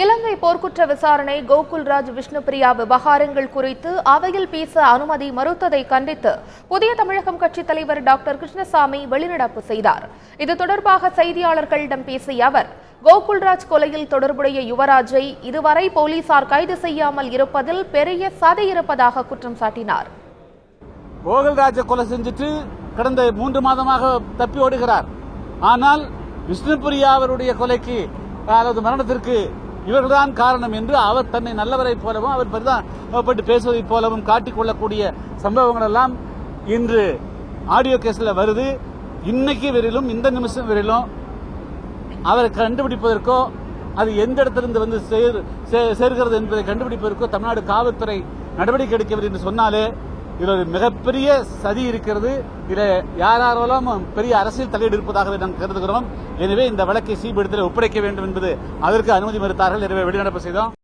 இலங்கை போர்க்குற்ற விசாரணை கோகுல்ராஜ் விஷ்ணுபிரியா விவகாரங்கள் குறித்து அவையில் பேச அனுமதி மறுத்ததை கண்டித்து புதிய தமிழகம் கட்சித் தலைவர் டாக்டர் கிருஷ்ணசாமி வெளிநடப்பு செய்தார். இது தொடர்பாக செய்தியாளர்களிடம் பேசிய அவர், கோகுல்ராஜ் கொலையில் தொடர்புடைய யுவராஜை இதுவரை போலீசார் கைது செய்யாமல் இருப்பதில் பெரிய சதி இருப்பதாக குற்றம் சாட்டினார். கோகுல்ராஜை கொலை செஞ்சுட்டு கடந்த 3 மாதமாக தப்பி ஓடுகிறார். ஆனால் விஷ்ணுபிரியா அவருடைய கொலைக்கு அதாவது மரணத்திற்கு இவர்கள்தான் காரணம் என்று அவர் தன்னை நல்லவரை போலவும் அவர் பரிதாபப்பட்டு பேசுவதை போலவும் காட்டிக்கொள்ளக்கூடிய சம்பவங்கள் எல்லாம் இன்று ஆடியோ கேஸ்ல வருது. இன்னைக்கு வரையிலும் இந்த நிமிஷம் வரையிலும் அவரை கண்டுபிடிப்பதற்கோ அது எந்த இடத்திலிருந்து வந்து சேர்கிறது என்பதை கண்டுபிடிப்பதற்கோ தமிழ்நாடு காவல்துறை நடவடிக்கை எடுக்கவில்லை என்று சொன்னாலே இதில் ஒரு மிகப்பெரிய சதி இருக்கிறது. இதில் யாராலும் பெரிய அரசியல் தலையீடு இருப்பதாகவே நாம் கருதுகிறோம். எனவே இந்த வழக்கை சிபிஐ ஒப்படைக்க வேண்டும் என்பது அதற்கு அனுமதி மறுத்தார்கள். எனவே வெளிநடப்பு செய்தோம்.